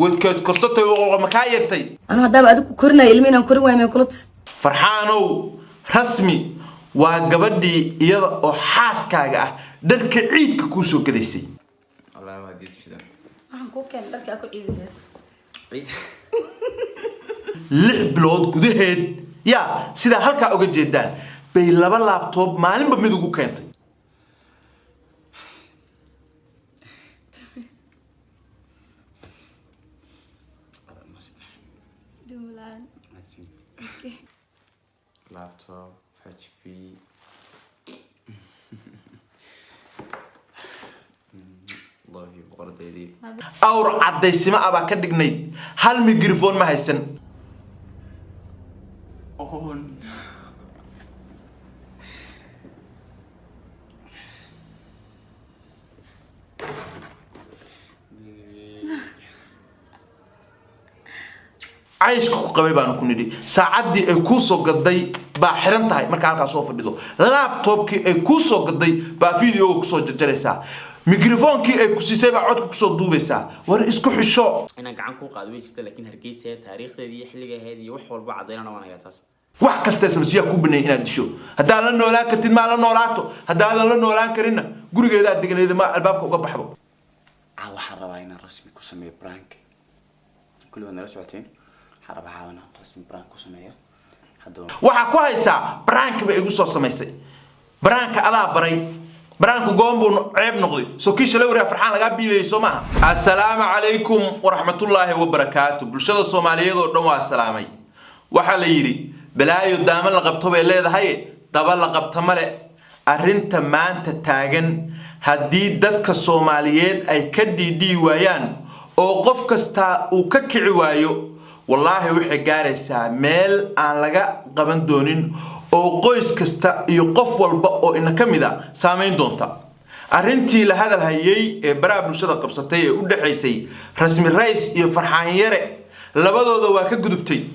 ودكاس كرستي ومكايرتي أنا هدام أدوك كورنا إلمين أنا كورنا ويا كلت فرحانو رسمي وقبدي يلا حاس كاجا درك عيد كوسو كريسي الله ما ديت في ده كوكان درك أكو عيد لعبلود كدهد يا سيدا هلكا اوغا جيدان بي لبا لابتوب مالين بميد ugu keentay دوlan لابتوب HP الله يبارك فيك awr cadaysima aba ka dhignayd hal mikrofon ma haysan on عايشك ku qabay baan ku nidhi saacadii ay ku soo gaday baa xiran tahay marka halka soo fadhido laptopkii ay ku soo gaday baa video ku soo jarjaraysa mikrofonkii ay ku siisay baa codka ku soo duubaysa war isku xisho inaan gacan ku qaado way jirtaa laakiin hargeysa taariikhdeedii xilligeedii wax walba cadeynana waan hayaa taas wax kasta samsiya ku binay inaad disho hadaa la noolaan kartid ma la noolaato hadaa la noolaan karina gurigeeda deganeeda ma albaabka uga baxdo waxa rabaa inaan rasmi ku sameeyo prank kullu wana la socoteen حربها أنا رسم برانك وسمية حدو waxa ku haysa brank ba igu soo samaysay brank adaa baray brank goombo ceeb noqday soo kiisha la wariya farxaan laga biilay Soomaa assalaamu alaykum wa rahmatullahi wa barakaatuh bulshada Soomaaliyeed oo dhan waa salaamay waxa la yiri balaayo daama la qabto bay leedahay daba la qabto male arinta maanta taagan hadii dadka Soomaaliyeed ay ka dhidhi waayaan oo qof kasta uu ka kici waayo والله وحي غاريسا ميل aan laga qaban doonin oo qoys kasta iyo qof walba oo ina kamida saameyn doonta arintii la hadal hayay ee baraha bulshada qabsatay ee u dhaxaysay rasmi rays iyo farxaan yare labadooda waa ka gudubtay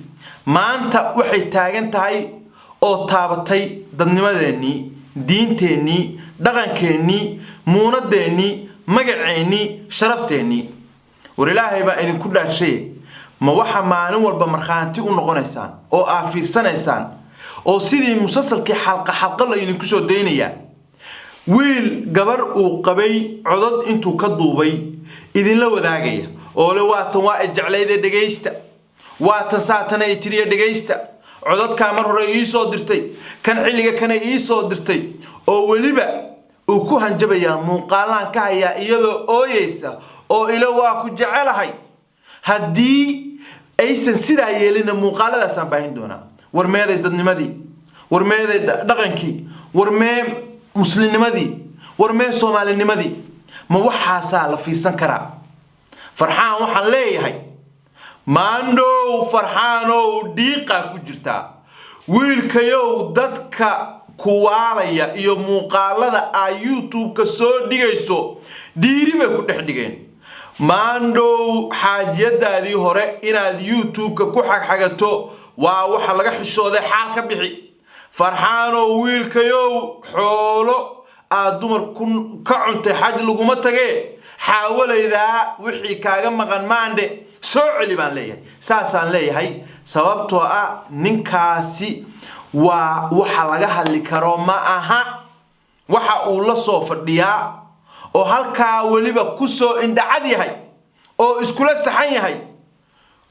maanta waxay taagan tahay oo taabatay dadnimadeeni diinteeni dhaqankeeni muunadeeni magaceeni sharafteeni war ilaahay baa idin ku dhaashay ma waxa maalin walba marxaanti u noqonaysaan oo aafiirsanaysaan oo sidii musalsalkii xalqa la idin ku soo deynaya wiil gabar uu qabay codad intuu ka duubay idin la wadaagaya oo le waatan waa jeclayde dhageysta waatan saatana ay tiriye dhageysta codadka mar hore ii soo dirtay kan xilliga kana ii soo dirtay oo waliba uu ku hanjabaya muuqaalaan ka haya iyadoo ooyeysa oo ila waa ku jecelahay haddii aysan sidaa yeelina muuqaaladaas aan baahin doonaa war meeday dadnimadii war meeday dhaqankii war mee muslimnimadii war mee soomaalinimadii ma waxaasaa la fiirsan karaa farxaan waxaan leeyahay maandhow farxaanow dhiiqa ku jirtaa wiilkayow dadka kuwaalaya iyo muuqaalada ay YouTube-ka soo dhigayso dhiiri bay ku dhex dhigeen maandhow xaajiyadaadii hore inaad YouTube-ka ku xagxagato waa waxa laga xishooday xaal ka bixi farxaano wiilkayow xoolo aad dumar ka cuntay xaj laguma tagee xaawalayda wixii kaaga maqan maande soo celi baan leeyahay saasaan leeyahay sababtoo ah ninkaasi waa waxa laga hadli karo ma aha waxa uu la soo fadhiyaa oo halka waliba ku soo indhacad yahay oo iskula saxan yahay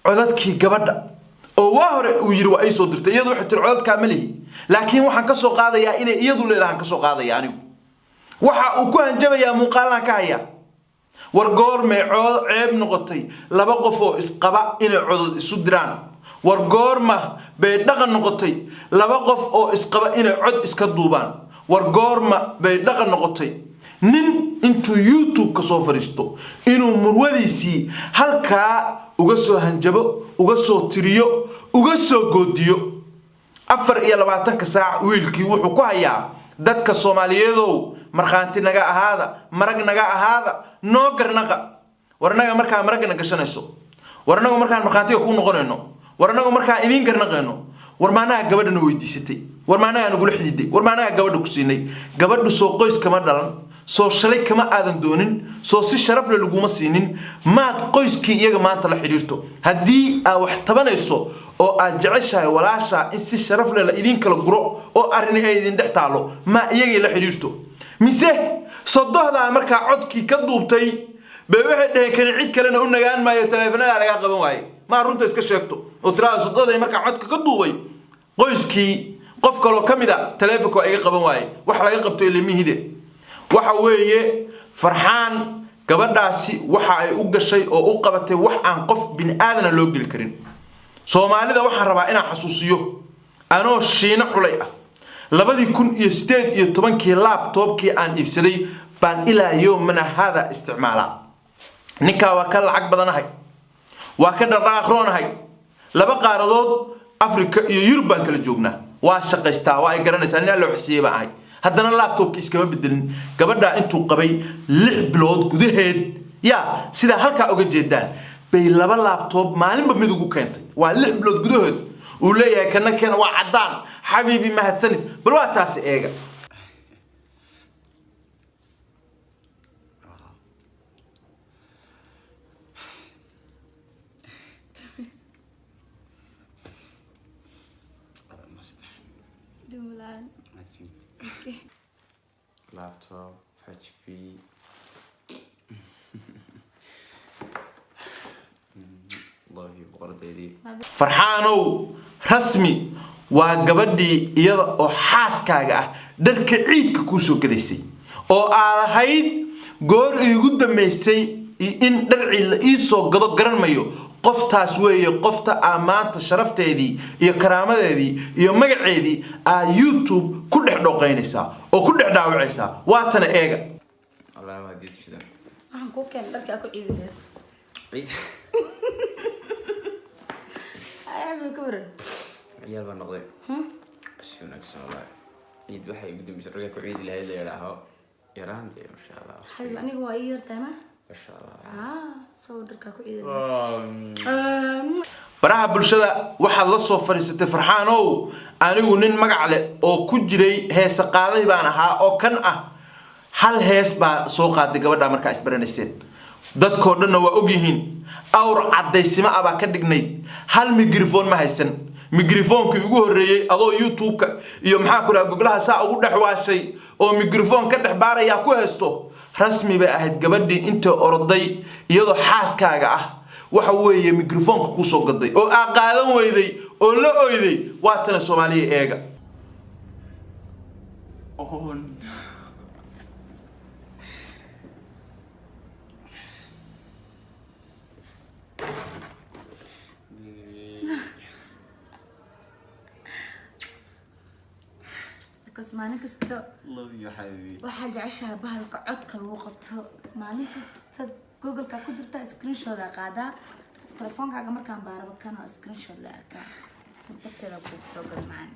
codadkii gabadha oo waa hore uu yiri waa ay soo dirtay iyadu waxa tir codadka malihi laakiin waxaan ka soo qaadayaa inay iyadu leedahay ka soo qaadaya anigu waxa uu ku hanjabaya muuqaalna ka haya war goorme ceeb noqotay laba qof oo isqaba inay codod isu diraan war goorma bay dhaqan noqotay laba qof oo isqaba inay cod iska duubaan war goorma bay dhaqan noqotay nin intuu YouTube ka soo fariisto inuu murwadiisi halka uga soo hanjabo uga soo tiriyo uga soo goodiyo 24 saac wiilkii wuxuu ku hayaa dadka Soomaaliyeedow marxaanti naga ahaada marag naga ahaada noo garnaqa warnaga markaa marag naga gashanayso warnaga markaan marxaantiga ku noqonayno warnaga markaa idin garnaqayno war maanaha gabadhana weydiisatay war maanaha nagu xididay war maanaha gabadha ku siinay gabadhu soo qoys kama dhalan soo shalay kama aadan doonin soo si sharaf leh laguma siinin maad qoyskii iyaga maanta la xiriirto haddii aad wax tabanayso oo aad jeceshahay walaasha in si sharaf leh la idin kala guro oo arrin ay idin dhex taalo ma iyagii la xiriirto mise sodohda markaa codkii ka duubtay bay waxay dhaheen cid kalena u nagaan maayo taleefanada laga qaban waaye ma runta iska sheegto oo tiraada sodohda markaa codka ka duubay qoyskii qof kale oo kamida taleefanka ay qaban waaye wax laga qabto ilmihide waxa weeye farxaan gabadhaasi waxa ay u gashay oo u qabatay wax aan qof bin aadana loo gali karin Soomaalida waxaan rabaa inaan xasuusiyo anoo shiina culay ah 2018 laptopkii aan iibsaday baan ilaa yoomana hada isticmaala ninka waa ka lacag badanahay waa ka dhaqaaqroonahay laba qaaradood Afrika iyo Yurub baan kala joognaa waa shaqaystaa waa ay garanaysaa in la xisiyay baan ahay haddana laptopki iskama bedelin gabadha intuu qabay 6 bilood gudaheed ya sida halka uga jeedaan bay laba laptop maalinba mid ugu keentay waa 6 bilood gudaheed uu leeyahay kana keena waa cadaan xabiibi mahadsanid bal waa taas eega duulaan laptop HP farxaanow rasmi waa gabadhii iyada oo xaaskaaga ah dharka ciidka ku soo gadaysay oo aad ahayd goor iigu dameysay in dhar ciid la ii soo gado garan mayo qoftaas weeye qofta amaanta sharafteedii iyo karaamadeedii iyo magaceedii aa YouTube ku dhex dhooqaynaysaa oo ku dhex dhaawacaysaa waa tan eega Allah waa diis fidan waxaan ku keen dharka ku ciidileed ciid ay ma kawar ciyaal baan noqday suunaagsan wallahi ciid waxay ugu dambeysay ragga ku ciidi lahayd la yiraahdo yaraantii masha Allah xayb aniga waa ii yartay ma masha Allah soo dharka ku ciidileed baraha bulshada waxaad la soo fariisatay farxaanow anigu nin magac leh oo ku jiray heesa qaaday baan ahaa oo kan ah hal hees baa soo qaaday gabadha markaa isbaranayseen dadkoo dhanna waa og yihiin awr cadaysima aba ka dhignayd hal mikrofon ma haysan mikrofonkii ugu horeeyay adoo YouTube-ka iyo maxaa ku raad goglaha saa ugu dhaxwaashay oo mikrofon ka dhex baaraya ku haysto rasmi bay ahayd gabadhii inta oroday iyadoo xaaskaaga ah waxa weeye mikrofonka ku soo gaday oo aan qaadan weyday oo la oyday waa tan Soomaaliya eega maalin kasta love you habibi waxaa jeceshahay bahalka codka lagu qabto maalin kasta google-ka ku jirta screenshot la qaadaa telefonkaaga markaan baaraba kana screenshot la arkaa sisteeda ku soo gal macaan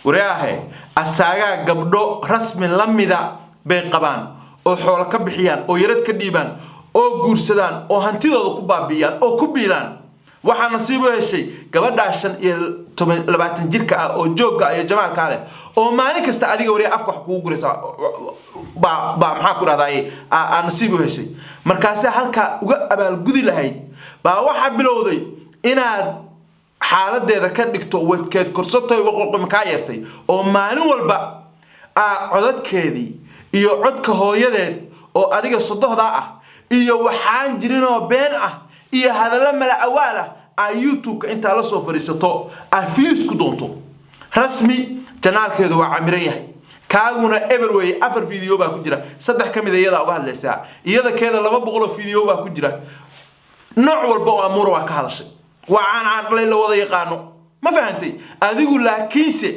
waraahe asaaga gabdho rasmi lamida bay qabaan oo xoolo ka bixiyaan oo yarad ka dhiibaan oo guursadaan oo hantidooda ku baabiyaan oo ku biilaan waxaa nasiib u heshay gabadha 25 jirka ah oo jooga iyo jamaalka leh oo maalin kasta adiga wariye afka wax kugu guraysa ba maxaa ku raadayay aan nasiib u heshay markaas halka uga abaal gudi lahayd ba waxa bilowday inaad xaaladeeda ka dhigto wadkeed korsatay waqooqo ka yeertay oo maalin walba codadkeedii iyo codka hooyadeed oo adiga sodohda ah iyo waxaan jirin oo been ah iyo hadalla mala awaala YouTube inta la soo fariisato afiis ku doonto rasmi janaalkeedu waa camiran yahay kaaguna everway 4 video baa ku jira 3 kamid ah iyada uga hadlaysa iyada keeda 200 video baa ku jira nooc walba oo amuur waa ka hadashay waa aan la wada yaqaano ma fahantay adigu laakiinse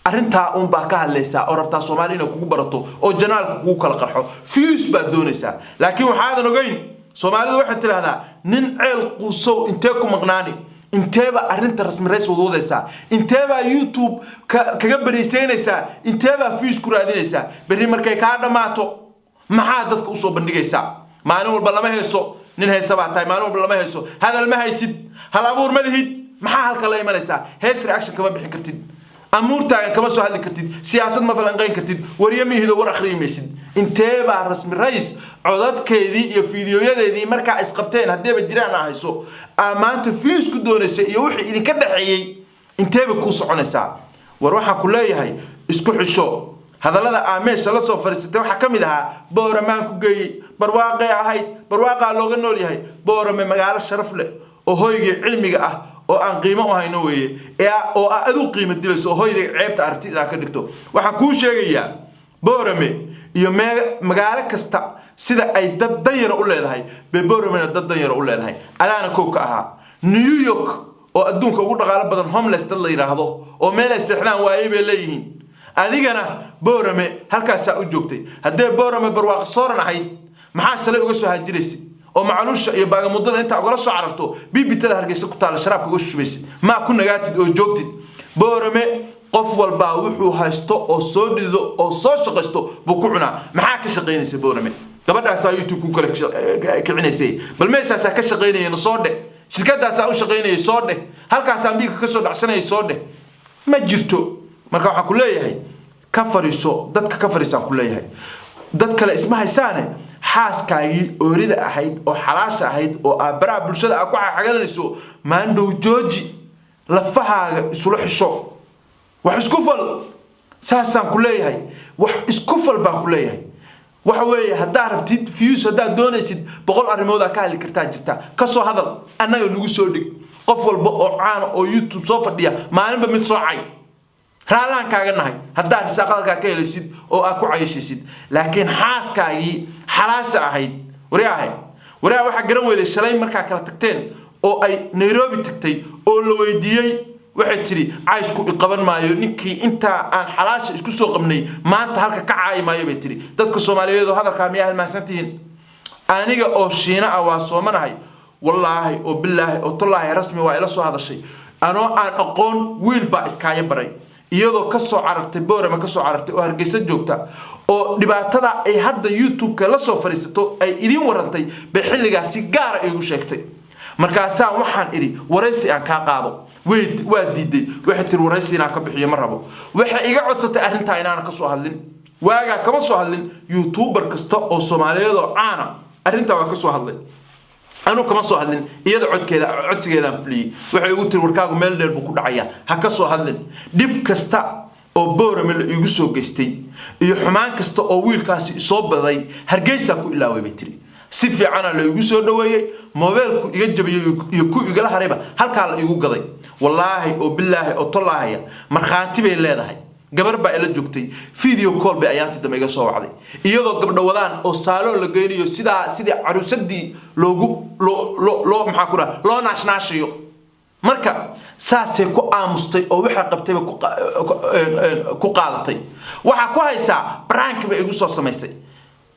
arinta baa ka hadlaysa oo rabta Soomaaliya kugu barato oo janaalku kugu kala qarxo fiis baa doonaysa laakiin waxaadan ogeyn Soomaalidu waxay tiraahdaa nin ceel quusow intee ku maqnaani inteeba arinta rasmi rays wadoodeesa inteeba YouTube kaga bariiseynaysa inteeba fiis ku raadinaysa bari markay ka dhamaato maxaa dadka u soo bandhigaysa maalin walba lama heeso nin heesa baa tahay maalin walba lama heeso hadal ma haysid hal abuur ma lihid maxaa halka la imanaysaa hees reaction kama bixin kartid amuurtaagan kama soo hadli kartid siyaasad ma falanqayn kartid wariyamihido war akhriimaysid intee baa rasmi rays codadkeedii iyo fiidiyoyadeedii markaa isqabteen haddeeba jiraan ahayso maanta fiis ku doonaysay iyo wixii idinka dhaxeeyey inteeba kuu soconaysaa war waxaan ku leeyahay isku xisho hadallada meesha la soo fariisatay waxa kamid ahaa booramaan ku geeyay barwaaqay ahayd barwaaqa looga nool yahay boorame magaalo sharaf leh oo hoyga cilmiga ah oo aan qiimo u hayno weeye oo aad u qiimo dilayso oo hoyga ceebta aragtida ka dhigto waxaan ku sheegayaa boorame iyo magaalo kasta sida ay dad danyar u leedahay boorame dad danyar u leedahay alaana koobka ahaa New York oo adduunka ugu dhaqaale badan homeless dad la yiraahdo oo meel ay seexdaan waayay bay leeyihiin adigana boorame halkaas u joogtay hadee boorame barwaaqo sooran ahayd maxaa shalay uga soo haajireysay oo macluusha iyo baagamudada inta uga soo cararto bibitada Hargeysa ku taal sharaabka uga shubaysay ma ku nagaatid oo joogtid boorame qof walba wuxuu haysto oo soo dhido oo soo shaqaysto buu ku cunaa maxaa ka shaqeynaysa boorame gabadhaas YouTube ku kala kicinaysay bal meeshaas ka shaqeynayeen soo dhe shirkadaas u shaqeynayay soo dhe halkaas Ameerika ka soo dhacsanay soo dhe ma jirto marka waxa ku leeyahay ka fariiso dadka ka fariisan ku leeyahay dad kale isma haysaane xaaskaagii oorida ahayd oo xalaasha ahayd oo aabara bulshada ku xagalanayso maandhow jooji lafahaaga isula xisho wax isku fal saasan ku leeyahay wax isku fal baa ku leeyahay waxa weeye hadaa rabtid views hadaa doonaysid 100 arimood ka heli kartaa jirta ka soo hadal annaga nagu soo dhig qof walba oo caan oo YouTube soo fadhiya maalinba mid soo cay raalaan kaaga nahay hadaa risaaqadka ka helisid oo aad ku cayshaysid laakiin xaaskaagii xalaasha ahayd wariyaha waxa garan weeday shalay markaa kala tagteen oo ay Nairobi tagtay oo la weydiiyay waxay tiri caayshku qaban maayo ninkii inta aan xalaasha isku soo qabnay maanta halka ka caay maayo bay tiri dadka Soomaaliyeed oo hadalka miyaa halmaansantiin aniga oo shiina ah waa soomanahay wallahi oo billahi oo tallaahi rasmi waa ila soo hadashay anoo aan aqoon wiil baa iskaaya baray iyadoo ka soo carartay boorama ka soo carartay oo Hargeysa joogta oo dhibaatada ay hadda YouTube ka la soo fariisato ay idin warantay bay xilligaasi gaar ah igu sheegtay markaas waxaan iri waraysi aan ka qaado waa diiday waxa tir waraysi inaan ka bixiyo ma rabo waxa iga codsatay arinta inaan ka soo hadlin waaga kama soo hadlin YouTuber kasta oo Soomaaliyeed oo caana arinta waa ka soo hadlay anu kama soo hadlin iyada codsigeedaan fuliyay waxa igu tir warkaagu meel dheer buu ku dhacaya ha ka soo hadlin dib kasta oo boorame la igu soo geystay iyo xumaan kasta oo wiilkaasi soo baday Hargeysa ku ilaaway bay tiri si fiican la igu soo dhaweeyay mobilku iga jabiyay iyo ku igala harayba halka la igu gaday wallahi oo billahi oo tallaahi marxaanti bay leedahay gabar baa ila joogtay video call bay ayaanti dambe iga soo wacday iyadoo gabdho wadaan oo saaloon la geeyay sidii caruusadii loo maxaa ku raa loo naashnaashiyo marka saasay ku aamustay oo waxa qabtay ku qaadatay waxa ku haysaa prank bay igu soo samaysay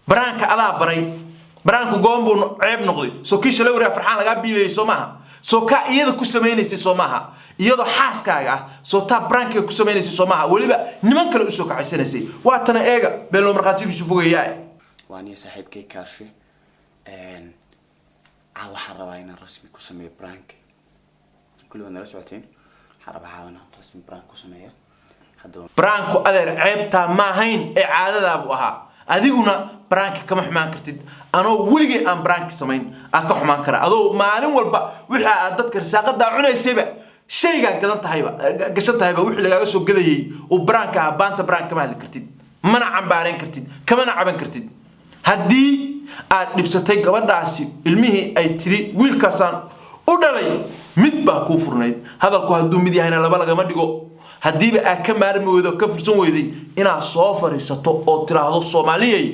prank adaa baray prank goombu ceeb noqday soo kiisha la wariya farxaan laga biilay Soomaha soo ka iyada ku sameeynaysa Soomaha iyadoo xaaskaaga ah soo ta prank ku sameeynaysa Soomaha waliba niman kale u soo kacaysanaysay waa tan eega beelo marqaatigiisu fogeeyay waani saaxiibkay kaarshe waxa rabaa inaan rasmi ku sameeyo prank kullu nala socoteen xarabaha inaan rasmi prank ku sameeyo hadoo prank adeer ceebta ma ahayn ee caadadaadu ahaa adiguna prank kama xumaan kartid anoo weligay aan prank samayn ka xumaan kara adoo maalin walba waxa aad dadka risaaqada cunaysayba shayga gadan tahayba gashan tahayba wixii laga soo gadayay oo prank ah baanta prank kama hadli kartid mana cambaareen kartid kama caban kartid hadii aad dhibsatay gabadhaasi ilmihii ay tiri wiilkaasaan u dhalay mid baa ku furnayd hadalku haduu mid yahayna laba laga ma dhigo hadiiba aad ka maarmi weydo ka fursan weyday inaad soo fariisato oo tiraahdo Soomaaliyay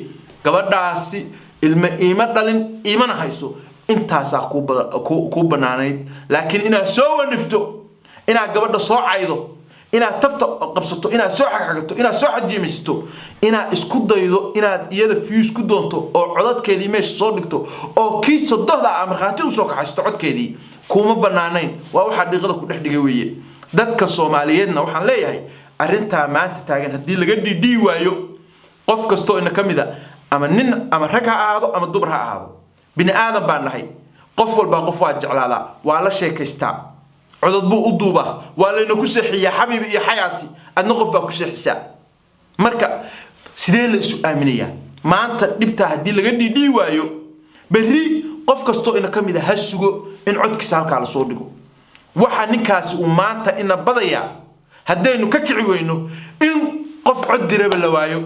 gabadhaasi ilma iima dhalin iimana hayso intaas ku banaanayd laakiin inaad soo wanifto inaad gabadha soo caydo inaad tafta qabsato inaad soo xaqxagato inaad soo xajiimisto inaad isku daydo inaad iyada views ku doonto oo codadkeedii meesha soo dhigto oo kiisa dohda marxaati u soo kaxaysto codkeedii kuma banaanayn waa waxa dhiiqada ku dhex dhigay weeye dadka Soomaaliyeedna waxaan leeyahay arinta maanta taagan hadii laga dhidhii waayo qof kasto ina kamida ama nin ama rag ha ahaado ama dumar ha ahaado bini aadam baan nahay qof walba qof waa jeclaada waa la sheekaystaa codad buu u duubaa waa layna ku seexiyaa xabiib iyo xayaati adna qof baa ku seexisaa marka sidee la isu aaminayaa maanta dhibta hadii laga dhidhii waayo berri qof kasto ina kamid ah hasugo in codkiisa halka la soo dhigo waxa ninkaasi uu maanta ina badaya hadaynu ka kici weyno in qof cod diraba la waayo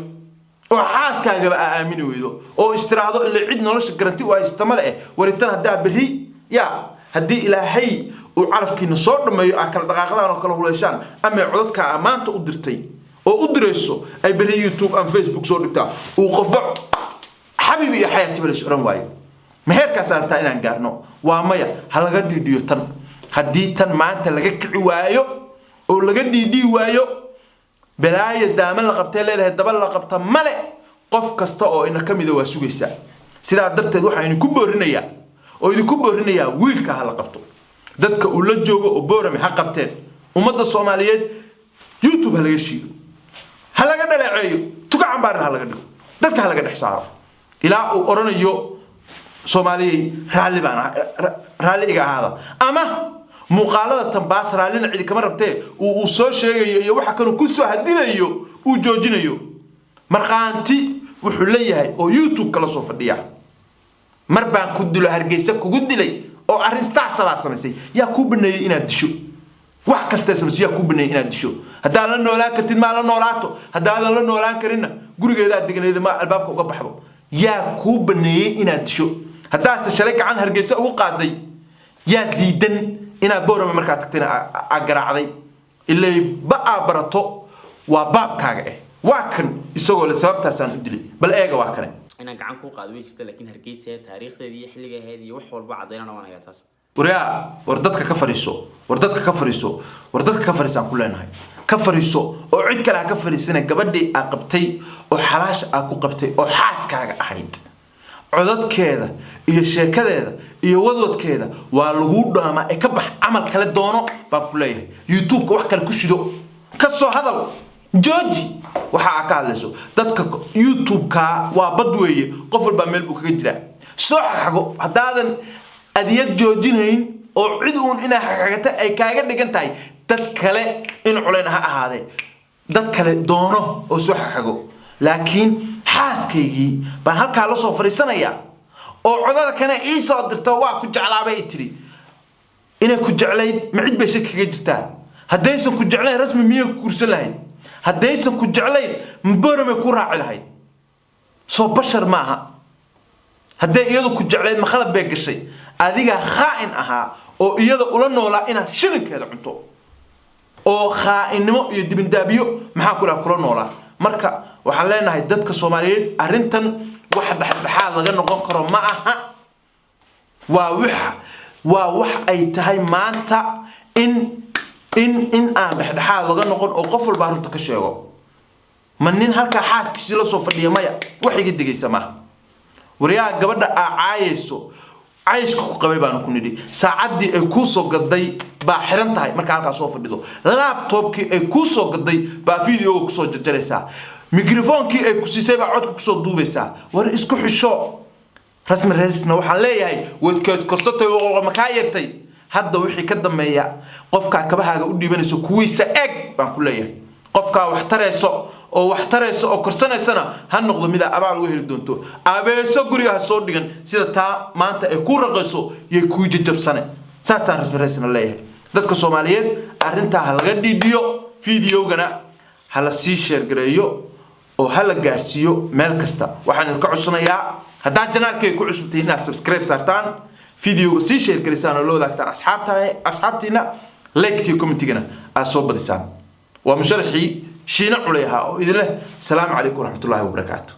oo xaaskaaga aamini weydo oo istiraado ila cid nolosha garanti oo istamale waritan hadaa berri ya hadii ilaahay uu calafkiina soo dhameeyo kala dhaqaaqdaan oo kala huleyshaan ama codadka amaanta u dirtay oo u direyso ay berri YouTube and Facebook soo dhigtaa uu qofba xabiibi iyo xayaati bal isran waayo ma heerka saartaa inaan gaarno waa maya ha laga dhiidiyo tan hadii tan maanta laga kici waayo oo laga dhiidii waayo balaaya daama la qabtay leedahay daba la qabta male qof kasta oo ina kamid waa sugaysa sida darteed waxa idinku boorinayaa wiilka ha la qabto dadka uu la joogo oo boorame ha qabteen ummadda Soomaaliyeed YouTube ha laga shiido ha laga dhaleeceeyo tuka cambaar ha laga dhigo dadka ha laga dhaxsaaro ilaa uu oranayo Soomaaliyeed raali iga ahaada ama muuqaalada tambaas raalina cid kama rabtee uu soo sheegayo iyo waxa kanu ku soo hadinayo uu joojinayo marqaanti wuxuu leeyahay oo YouTube kala soo fadhiya marbaan ku dilo Hargeysa kugu dilay oo arin saacada samaysay yaa ku baneeyay inaad disho wax kasta samaysay yaa ku baneeyay inaad disho hadaa la noolaan kartid ma la noolaato hadaa la noolaan karina gurigeeda deganeeda ma albaabka uga baxdo yaa ku baneeyay inaad disho hadaa shalay gacan Hargeysa ugu qaaday yaa diidan ina boorama marka tagtayna agaraacday ilaa baa barato waa baabkaaga waa kan isagoo la sababtaas aan u dilay bal eega waa kan ina gacan ku qaado weeyta laakiin Hargeysa taariikhdeedii iyo xilligeedii iyo wax walba cadeynana waan hayaa taas war dadka ka fariiso ku leenahay ka fariiso oo cid kale ka fariisana gabadhii aa qabtay oo xalaash aa ku qabtay oo xaaskaaga ahayd codadkeeda iyo sheekadeeda iyo wadwadkeeda waa lagu dhaama ka bax amal kale doono baa ku leeyahay YouTube ka wax kale ku shido ka soo hadal jooji waxa ka hadlayso dadka YouTube ka waa bad weeye qof walba meel uu kaga jira soo xago hadaadan adiyad joojinayn oo cid uun ina xaqagata ay kaaga dhigan tahay dad kale in culeyn ha ahaade dad kale doono oo soo xago laakiin xaaskaygii baan halka la soo fariisanaya oo codada kana ii soo dirto waa ku jeclaabay tiri inay ku jeclayd ma cid bay shaki kaga jirtaa hadaysan ku jeclayn rasmi miyaa ku kursan lahayd hadaysan ku jeclayn mbarame ku raaci lahayd soo bashar maaha haday iyadu ku jeclayd ma khalad bay gashay adiga khaa'in aha oo iyada ula noolaa inaad shilinkeeda cunto oo khaa'inimo iyo dibindaabiyo maxaa kula noolaa marka waxaan leenahay dadka Soomaaliyeed arintan wax dhaxdhaxaad laga noqon karo ma aha waa wax ay tahay maanta in aan dhaxdhaxaad laga noqon oo qof walba runta ka sheego manin halka xaaskiisa la soo fadhiyo maya wax iga digaysa ma wariyaa gabadha caayayso عايشك قبي بانو كنيدي ساعدي اي كوسو قداي با خيران تahay marka halka soo fadhido laptopki ay kuuso gaday ba video ku soo jarjaraysa microphone-ki ay ku siisay ba codku ku soo duubaysa war isku xisho rasmi raisna waxa leeyahay wadkaas korsatay oo ma ka yartay hadda wixii ka dameeya qofka kabahaaga u dhiibanayso kuwiisa eeg baan ku leeyahay qofka wax tarayso oo korsanaysana ha noqdo mid abaal u heli doonto abeeso guriga soo dhigan sida taa maanta ay ku raqayso iyo ku jajabsane saasaan rasmi leeyahay dadka Soomaaliyeed arinta ha laga dhiidiyo video-gana ha la sii share gareeyo oo ha la gaarsiiyo meel kasta waxaan ka codsanayaa haddii channelka ku cusubtay inaad subscribe saartaan video-ga sii share gareysaan oo loo wadaagtaan asxaabtiina like iyo comment-gana aad soo badisaan ومشرحي شينا عليها وإذا له السلام عليكم ورحمة الله وبركاته.